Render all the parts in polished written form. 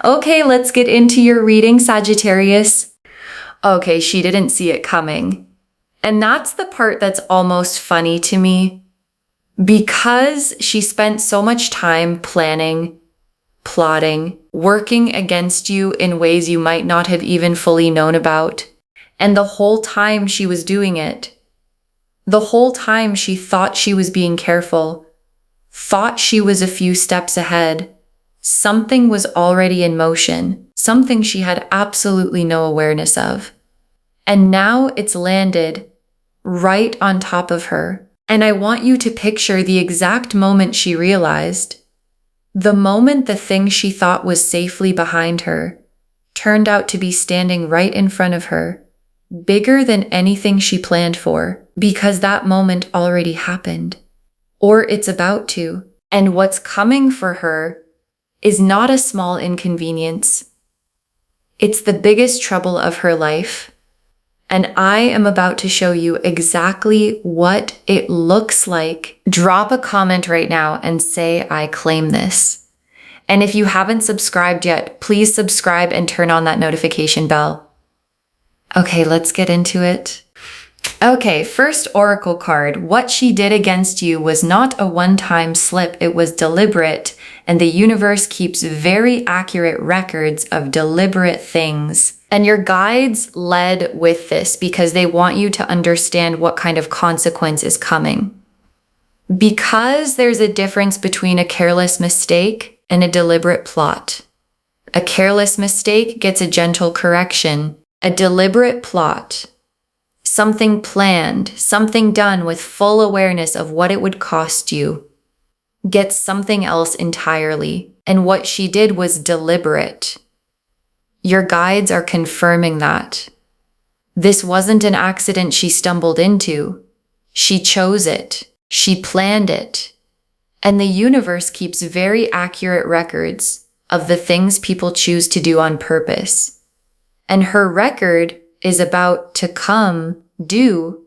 Okay, let's get into your reading, Sagittarius. Okay, she didn't see it coming. And that's the part that's almost funny to me. Because she spent so much time planning, plotting, working against you in ways you might not have even fully known about. And the whole time she was doing it, the whole time she thought she was being careful, thought she was a few steps ahead, something was already in motion, something she had absolutely no awareness of. And now it's landed right on top of her. And I want you to picture the exact moment she realized. The moment the thing she thought was safely behind her turned out to be standing right in front of her, bigger than anything she planned for, because that moment already happened. Or it's about to. And what's coming for her is not a small inconvenience. It's the biggest trouble of her life. And I am about to show you exactly what it looks like. Drop a comment right now and say, I claim this. And if you haven't subscribed yet, please subscribe and turn on that notification bell. Okay, let's get into it. Okay, first oracle card. What she did against you was not a one-time slip, it was deliberate, and the universe keeps very accurate records of deliberate things. And your guides led with this because they want you to understand what kind of consequence is coming. Because there's a difference between a careless mistake and a deliberate plot. A careless mistake gets a gentle correction. A deliberate plot, something planned, something done with full awareness of what it would cost you, gets something else entirely. And what she did was deliberate. Your guides are confirming that. This wasn't an accident she stumbled into. She chose it. She planned it. And the universe keeps very accurate records of the things people choose to do on purpose. And her record is about to come due.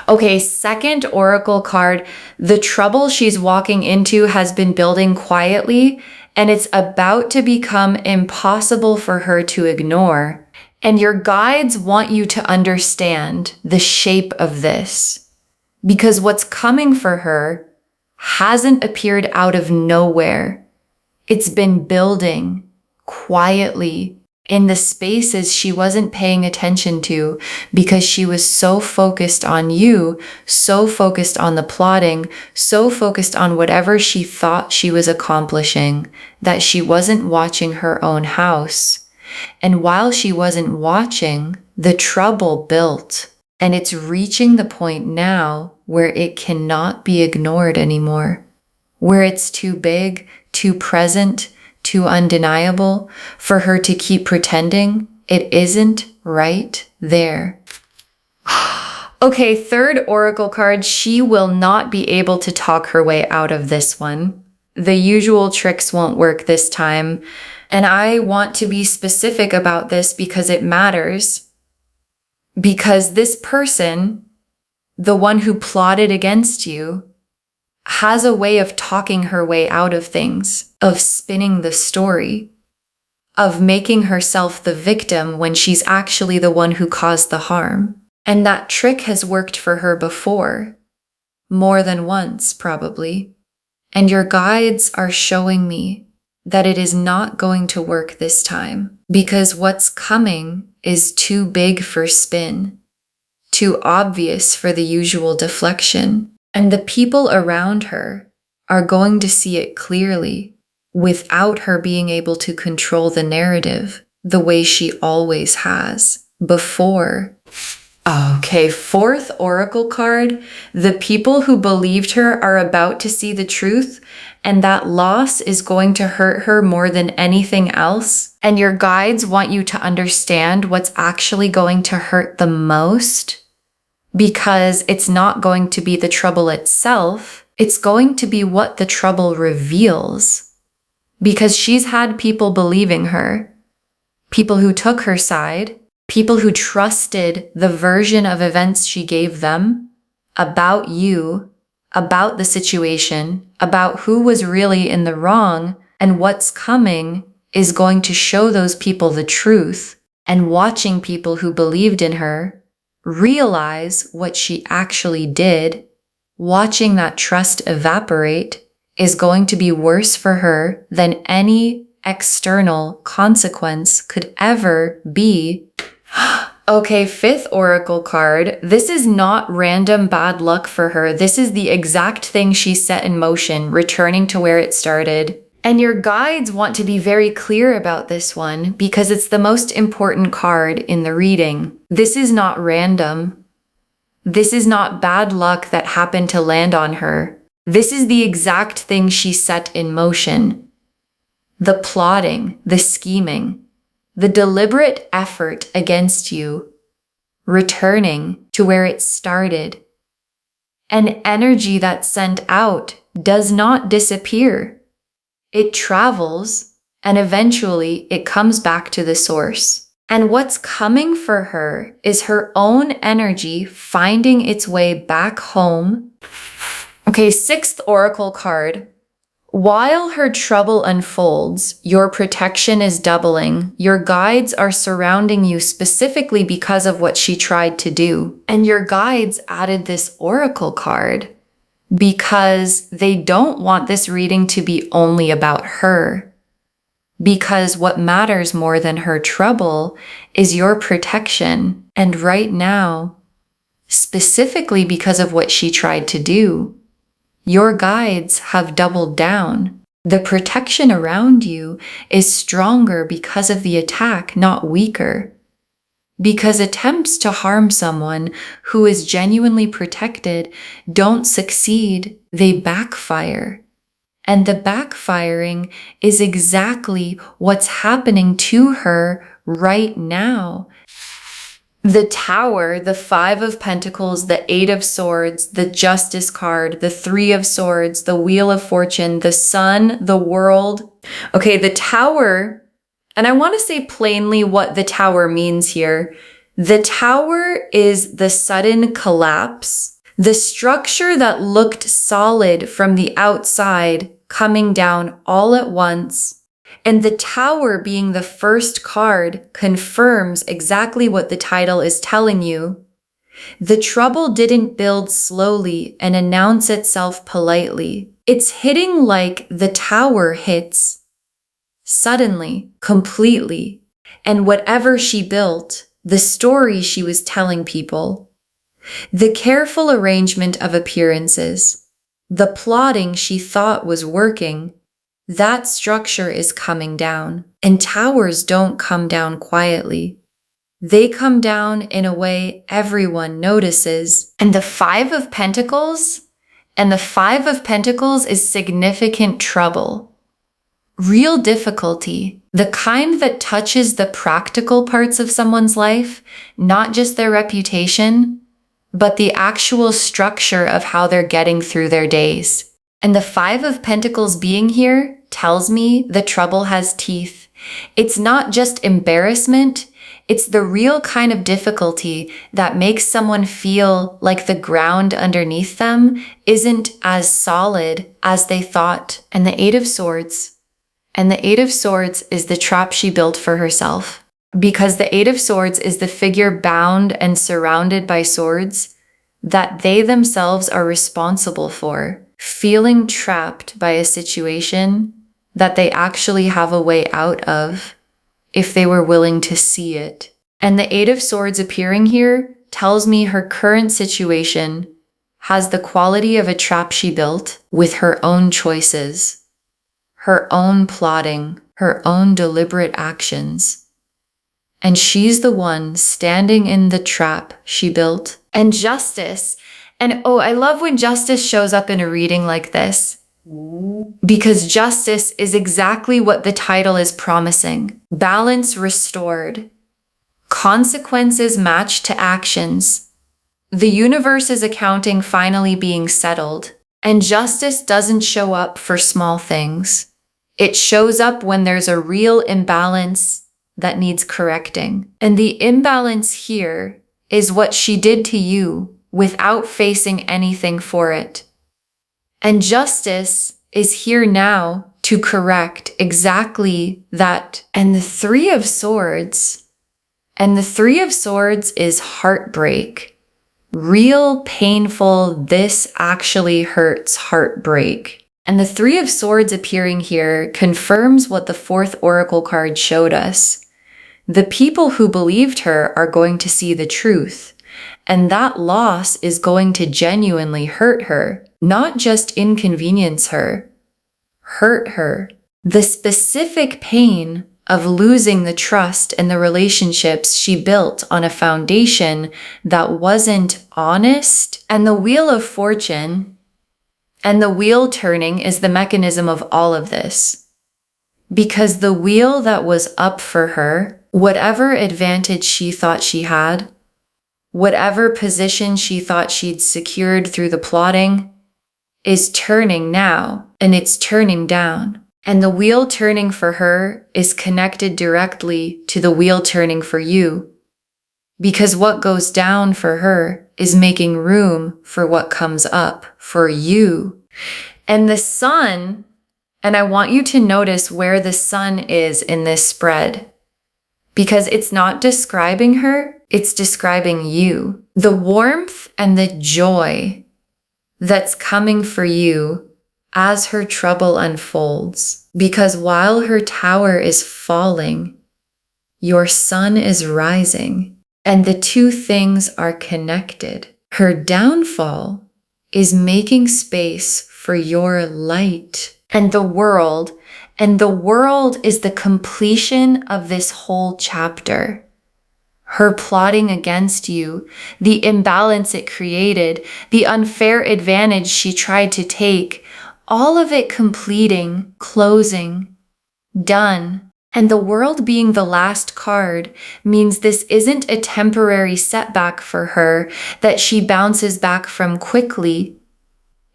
Okay, second oracle card. The trouble she's walking into has been building quietly, and it's about to become impossible for her to ignore. And your guides want you to understand the shape of this, because what's coming for her hasn't appeared out of nowhere. It's been building quietly in the spaces she wasn't paying attention to because she was so focused on you, so focused on the plotting, so focused on whatever she thought she was accomplishing, that she wasn't watching her own house. And while she wasn't watching, the trouble built. And it's reaching the point now where it cannot be ignored anymore, where it's too big, too present, too undeniable for her to keep pretending it isn't right there. Okay, third oracle card. She will not be able to talk her way out of this one. The usual tricks won't work this time. And I want to be specific about this because it matters. Because this person, the one who plotted against you, has a way of talking her way out of things, of spinning the story, of making herself the victim when she's actually the one who caused the harm. And that trick has worked for her before, more than once probably. And your guides are showing me that it is not going to work this time, because what's coming is too big for spin, too obvious for the usual deflection. And the people around her are going to see it clearly without her being able to control the narrative the way she always has before. Okay, fourth oracle card. The people who believed her are about to see the truth, and that loss is going to hurt her more than anything else. And your guides want you to understand what's actually going to hurt the most. Because it's not going to be the trouble itself, it's going to be what the trouble reveals. Because she's had people believing her, people who took her side, people who trusted the version of events she gave them about you, about the situation, about who was really in the wrong, and what's coming is going to show those people the truth, and watching people who believed in her realize what she actually did, watching that trust evaporate, is going to be worse for her than any external consequence could ever be. Okay, fifth oracle card. This is not random bad luck for her. This is the exact thing she set in motion, returning to where it started. And your guides want to be very clear about this one because it's the most important card in the reading. This is not random. This is not bad luck that happened to land on her. This is the exact thing she set in motion. The plotting, the scheming, the deliberate effort against you, returning to where it started. An energy that's sent out does not disappear. It travels, and eventually it comes back to the source. And what's coming for her is her own energy finding its way back home. Okay, sixth oracle card. While her trouble unfolds, your protection is doubling. Your guides are surrounding you specifically because of what she tried to do. And your guides added this oracle card because they don't want this reading to be only about her. Because what matters more than her trouble is your protection. And right now, specifically because of what she tried to do, your guides have doubled down. The protection around you is stronger because of the attack, not weaker. Because attempts to harm someone who is genuinely protected don't succeed, they backfire. And the backfiring is exactly what's happening to her right now. The Tower, the Five of Pentacles, the Eight of Swords, the Justice card, the Three of Swords, the Wheel of Fortune, the Sun, the World. Okay, the Tower, and I want to say plainly what the Tower means here. The Tower is the sudden collapse, the structure that looked solid from the outside coming down all at once. And the Tower being the first card confirms exactly what the title is telling you. The trouble didn't build slowly and announce itself politely. It's hitting like the Tower hits. Suddenly, completely. And whatever she built, the story she was telling people, the careful arrangement of appearances, the plotting she thought was working, that structure is coming down. And towers don't come down quietly. They come down in a way everyone notices. And the Five of Pentacles? And the Five of Pentacles is significant trouble. Real difficulty. The kind that touches the practical parts of someone's life, not just their reputation, but the actual structure of how they're getting through their days. And the Five of Pentacles being here tells me the trouble has teeth. It's not just embarrassment, it's the real kind of difficulty that makes someone feel like the ground underneath them isn't as solid as they thought. And the Eight of Swords. And the Eight of Swords is the trap she built for herself. Because the Eight of Swords is the figure bound and surrounded by swords that they themselves are responsible for, feeling trapped by a situation that they actually have a way out of if they were willing to see it. And the Eight of Swords appearing here tells me her current situation has the quality of a trap she built with her own choices, her own plotting, her own deliberate actions. And she's the one standing in the trap she built. And Justice. And oh, I love when Justice shows up in a reading like this. Because Justice is exactly what the title is promising. Balance restored. Consequences matched to actions. The universe's accounting finally being settled. And justice doesn't show up for small things. It shows up when there's a real imbalance that needs correcting. And the imbalance here is what she did to you without facing anything for it. And justice is here now to correct exactly that. And the Three of Swords. And the Three of Swords is heartbreak. Real painful, this actually hurts heartbreak. And the Three of Swords appearing here confirms what the fourth oracle card showed us. The people who believed her are going to see the truth. And that loss is going to genuinely hurt her, not just inconvenience her. Hurt her. The specific pain of losing the trust and the relationships she built on a foundation that wasn't honest. And the Wheel of Fortune and the wheel turning is the mechanism of all of this. Because the wheel that was up for her, whatever advantage she thought she had, whatever position she thought she'd secured through the plotting, is turning now, and it's turning down. And the wheel turning for her is connected directly to the wheel turning for you. Because what goes down for her is making room for what comes up for you. And the sun, and I want you to notice where the sun is in this spread. Because it's not describing her, it's describing you. The warmth and the joy that's coming for you as her trouble unfolds. Because while her tower is falling, your sun is rising. And the two things are connected. Her downfall is making space for your light. And the world is the completion of this whole chapter. Her plotting against you, the imbalance it created, the unfair advantage she tried to take, all of it completing, closing, done. And the world being the last card means this isn't a temporary setback for her that she bounces back from quickly.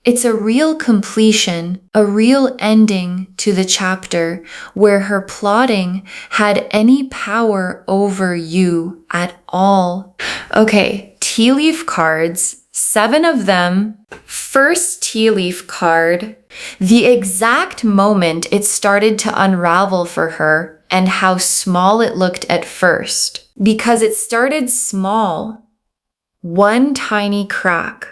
It's a real completion, a real ending to the chapter where her plotting had any power over you at all. Okay, tea leaf cards. 7 of them. First tea leaf card, the exact moment it started to unravel for her and how small it looked at first. Because it started small. One tiny crack.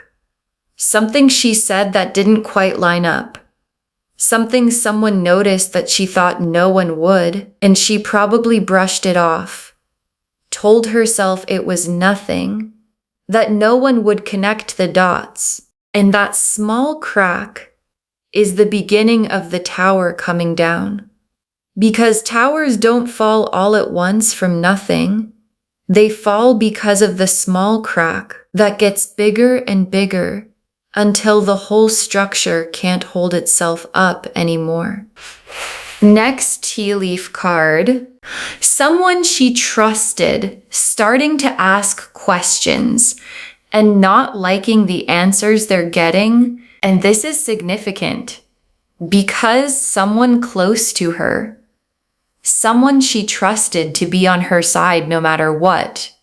Something she said that didn't quite line up. Something someone noticed that she thought no one would, and she probably brushed it off. Told herself it was nothing. That no one would connect the dots. And that small crack is the beginning of the tower coming down. Because towers don't fall all at once from nothing. They fall because of the small crack that gets bigger and bigger until the whole structure can't hold itself up anymore. Next tea leaf card. Someone she trusted starting to ask questions and not liking the answers they're getting. And this is significant because someone close to her, someone she trusted to be on her side no matter what,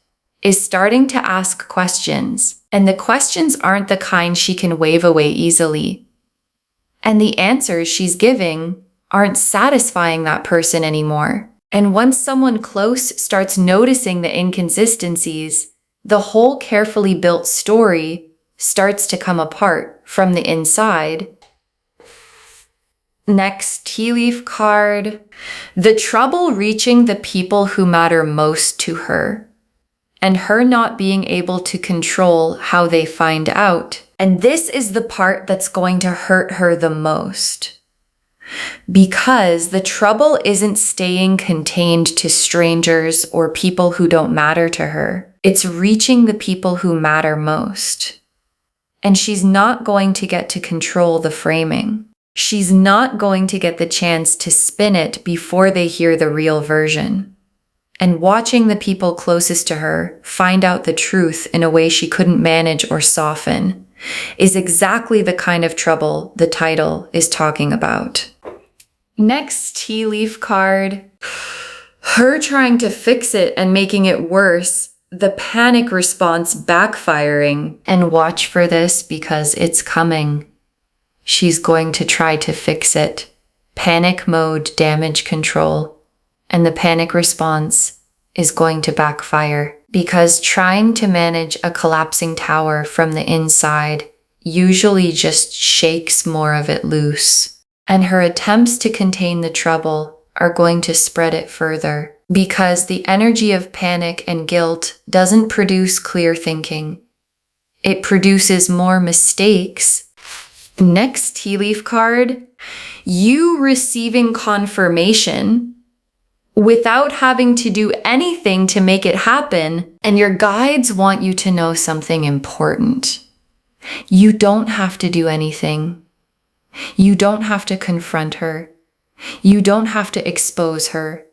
is starting to ask questions. And the questions aren't the kind she can wave away easily. And the answers she's giving aren't satisfying that person anymore. And once someone close starts noticing the inconsistencies, the whole carefully built story starts to come apart from the inside. Next tea leaf card, the trouble reaching the people who matter most to her, and her not being able to control how they find out. And this is the part that's going to hurt her the most. Because the trouble isn't staying contained to strangers or people who don't matter to her. It's reaching the people who matter most. And she's not going to get to control the framing. She's not going to get the chance to spin it before they hear the real version. And watching the people closest to her find out the truth in a way she couldn't manage or soften is exactly the kind of trouble the title is talking about. Next tea leaf card, her trying to fix it and making it worse, the panic response backfiring. And watch for this because it's coming. She's going to try to fix it panic mode damage control, and the panic response is going to backfire because trying to manage a collapsing tower from the inside usually just shakes more of it loose. And her attempts to contain the trouble are going to spread it further because the energy of panic and guilt doesn't produce clear thinking. It produces more mistakes. Next tea leaf card, you receiving confirmation without having to do anything to make it happen, and your guides want you to know something important. You don't have to do anything. You don't have to confront her. You don't have to expose her.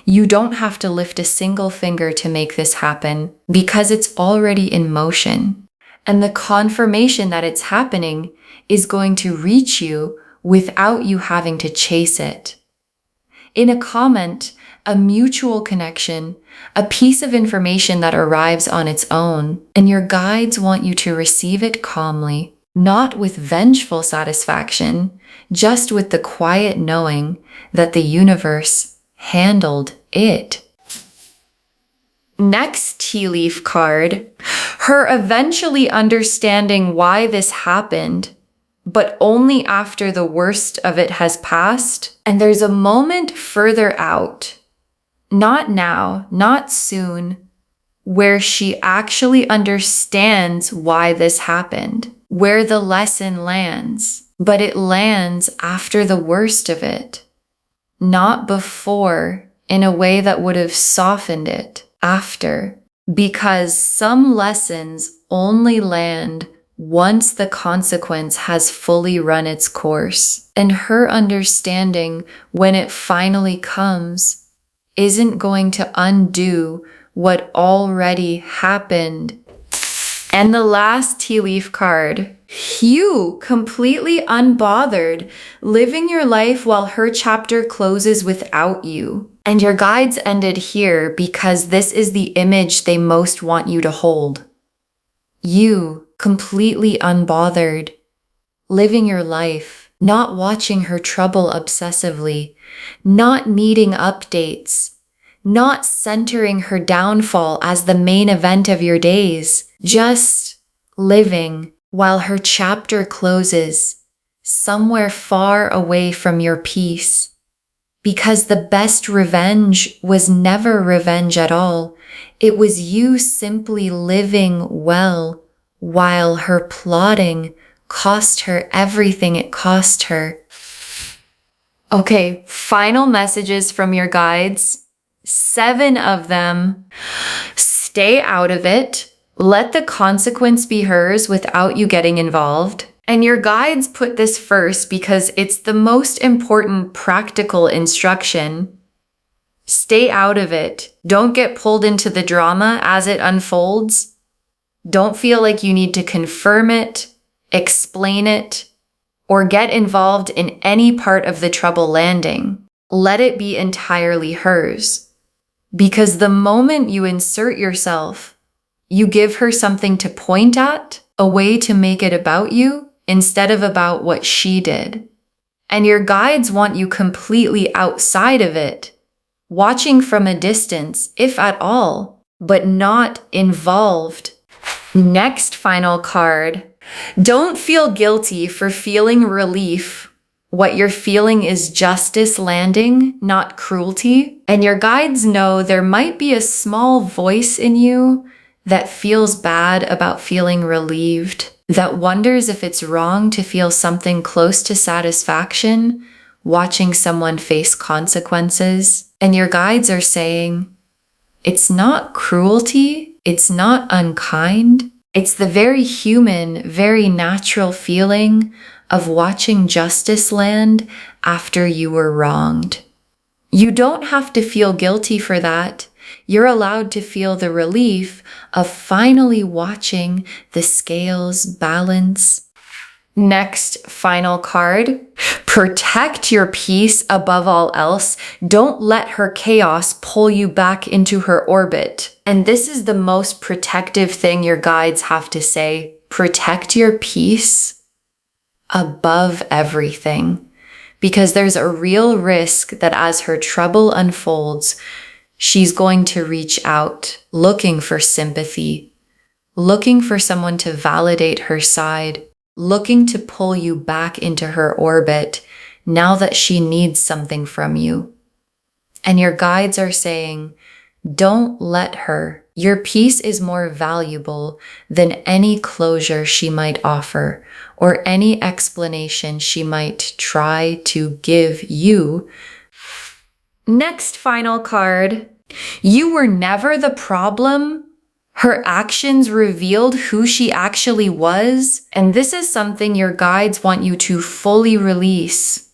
You don't have to lift a single finger to make this happen because it's already in motion. And the confirmation that it's happening is going to reach you without you having to chase it. In a comment, a mutual connection, a piece of information that arrives on its own, and your guides want you to receive it calmly, not with vengeful satisfaction, just with the quiet knowing that the universe handled it. Next tea leaf card, her eventually understanding why this happened, but only after the worst of it has passed. And there's a moment further out, not now, not soon, where she actually understands why this happened, where the lesson lands, but it lands after the worst of it, not before, in a way that would have softened it after, because some lessons only land once the consequence has fully run its course. And her understanding, when it finally comes, isn't going to undo what already happened. And the last tea leaf card, you completely unbothered, living your life while her chapter closes without you. And your guides ended here because this is the image they most want you to hold. You completely unbothered, living your life, not watching her trouble obsessively, not needing updates, not centering her downfall as the main event of your days, just living while her chapter closes, somewhere far away from your peace. Because the best revenge was never revenge at all. It was you simply living well while her plotting cost her everything it cost her. Okay, final messages from your guides. 7 of them. Stay out of it. Let the consequence be hers without you getting involved. And your guides put this first because it's the most important practical instruction. Stay out of it. Don't get pulled into the drama as it unfolds. Don't feel like you need to confirm it, explain it, or get involved in any part of the trouble landing. Let it be entirely hers. Because the moment you insert yourself, you give her something to point at, a way to make it about you, instead of about what she did. And your guides want you completely outside of it, watching from a distance, if at all, but not involved. Next final card. Don't feel guilty for feeling relief. What you're feeling is justice landing, not cruelty. And your guides know there might be a small voice in you that feels bad about feeling relieved, that wonders if it's wrong to feel something close to satisfaction, watching someone face consequences. And your guides are saying, it's not cruelty, it's not unkind, it's the very human, very natural feeling of watching justice land after you were wronged. You don't have to feel guilty for that. You're allowed to feel the relief of finally watching the scales balance. Next, final card. Protect your peace above all else. Don't let her chaos pull you back into her orbit. And this is the most protective thing your guides have to say. Protect your peace above everything. because there's a real risk that as her trouble unfolds, she's going to reach out, looking for sympathy, looking for someone to validate her side, looking to pull you back into her orbit now that she needs something from you. And your guides are saying, don't let her. Your peace is more valuable than any closure she might offer or any explanation she might try to give you. Next final card. You were never the problem. Her actions revealed who she actually was. And this is something your guides want you to fully release.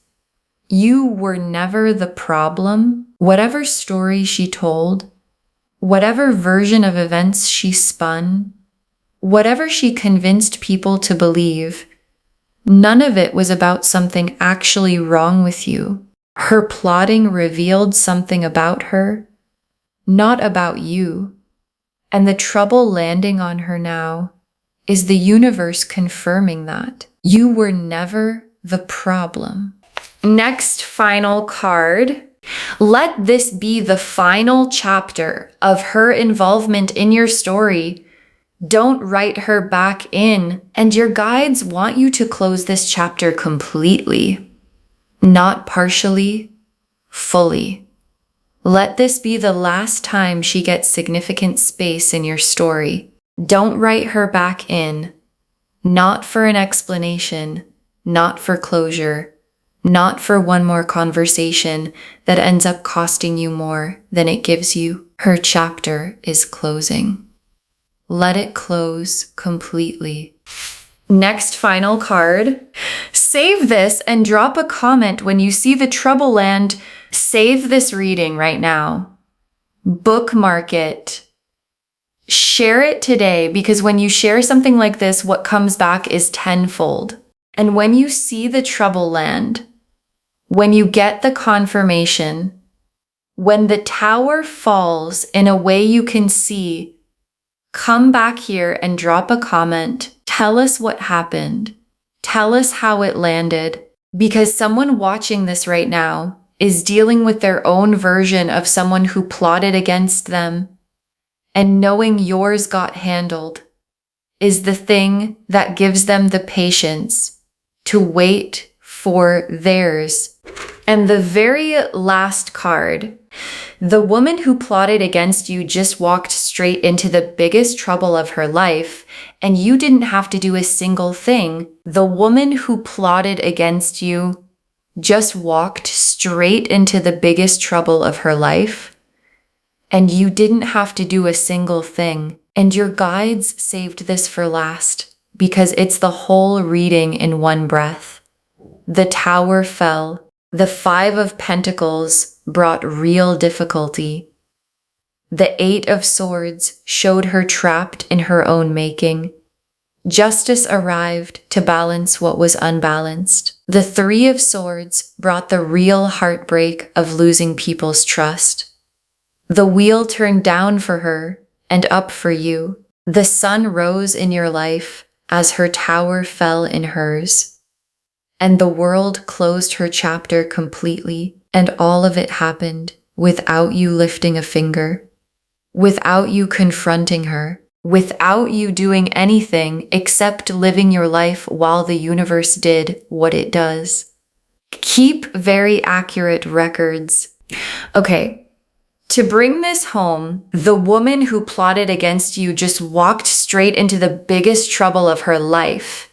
You were never the problem. Whatever story she told, whatever version of events she spun, whatever she convinced people to believe, none of it was about something actually wrong with you. Her plotting revealed something about her, not about you. And the trouble landing on her now is the universe confirming that. You were never the problem. Next final card. Let this be the final chapter of her involvement in your story. Don't write her back in. And your guides want you to close this chapter completely, not partially, fully. Let this be the last time she gets significant space in your story. Don't write her back in, not for an explanation, not for closure, not for one more conversation that ends up costing you more than it gives you. Her chapter is closing. Let it close completely. Next final card. Save this and drop a comment when you see the trouble land. Save this reading right now. Bookmark it. Share it today, because when you share something like this, what comes back is tenfold. And when you see the trouble land, when you get the confirmation, when the tower falls in a way you can see, come back here and drop a comment. Tell us what happened. Tell us how it landed, because someone watching this right now is dealing with their own version of someone who plotted against them. And knowing yours got handled is the thing that gives them the patience to wait for theirs. And the very last card, the woman who plotted against you just walked straight into the biggest trouble of her life, and you didn't have to do a single thing. The woman who plotted against you just walked straight into the biggest trouble of her life, and you didn't have to do a single thing. And your guides saved this for last, because it's the whole reading in one breath. The tower fell. The 5 of Pentacles brought real difficulty. The 8 of Swords showed her trapped in her own making. Justice arrived to balance what was unbalanced. The 3 of Swords brought the real heartbreak of losing people's trust. The wheel turned down for her and up for you. The sun rose in your life as her tower fell in hers. And the world closed her chapter completely, and all of it happened without you lifting a finger, without you confronting her, without you doing anything except living your life while the universe did what it does. Keep very accurate records. Okay, to bring this home, the woman who plotted against you just walked straight into the biggest trouble of her life.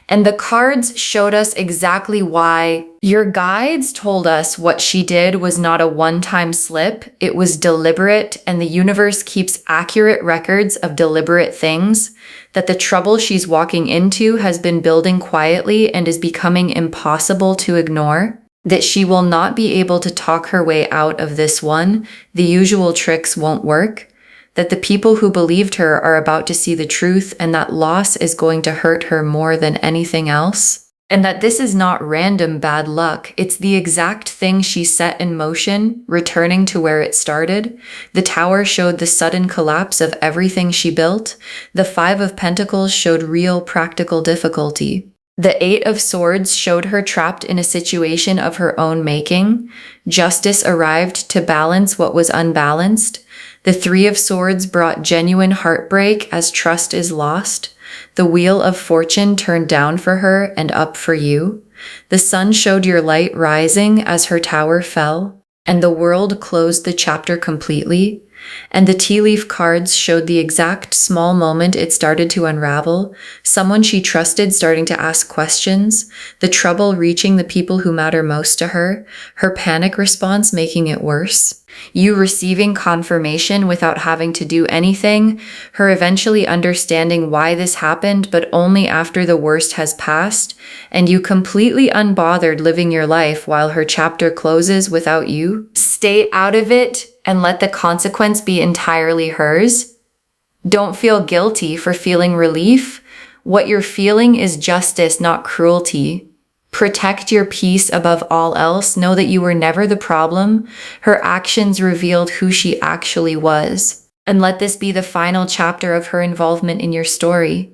And the cards showed us exactly why. Your guides told us what she did was not a one-time slip. It was deliberate, and the universe keeps accurate records of deliberate things, that the trouble she's walking into has been building quietly and is becoming impossible to ignore, that she will not be able to talk her way out of this one. The usual tricks won't work. That the people who believed her are about to see the truth, and that loss is going to hurt her more than anything else. And that this is not random bad luck. It's the exact thing she set in motion, returning to where it started. The tower showed the sudden collapse of everything she built. The 5 of Pentacles showed real practical difficulty. The Eight of Swords showed her trapped in a situation of her own making. Justice arrived to balance what was unbalanced. The Three of Swords brought genuine heartbreak as trust is lost. The Wheel of Fortune turned down for her and up for you. The sun showed your light rising as her tower fell, and the world closed the chapter completely. And the tea leaf cards showed the exact small moment it started to unravel, someone she trusted starting to ask questions, the trouble reaching the people who matter most to her, her panic response making it worse, you receiving confirmation without having to do anything, her eventually understanding why this happened but only after the worst has passed, and you completely unbothered living your life while her chapter closes without you. Stay out of it and let the consequence be entirely hers. Don't feel guilty for feeling relief. What you're feeling is justice, not cruelty. Protect your peace above all else. Know that you were never the problem. Her actions revealed who she actually was. And let this be the final chapter of her involvement in your story.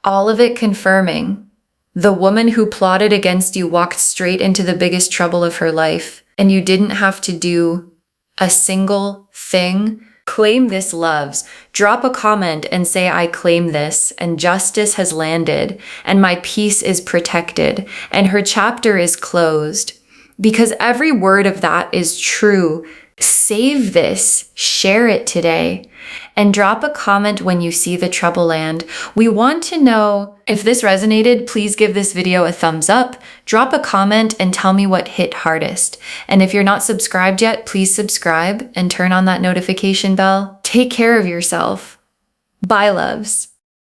All of it confirming. The woman who plotted against you walked straight into the biggest trouble of her life, and you didn't have to do a single thing. Claim this, loves. Drop a comment and say, I claim this, and justice has landed, and my peace is protected, and her chapter is closed. Because every word of that is true. Save this, share it today, and drop a comment when you see the trouble land. We want to know if this resonated. Please give this video a thumbs up, drop a comment, and tell me what hit hardest. And if you're not subscribed yet, please subscribe and turn on that notification bell. Take care of yourself. Bye, loves.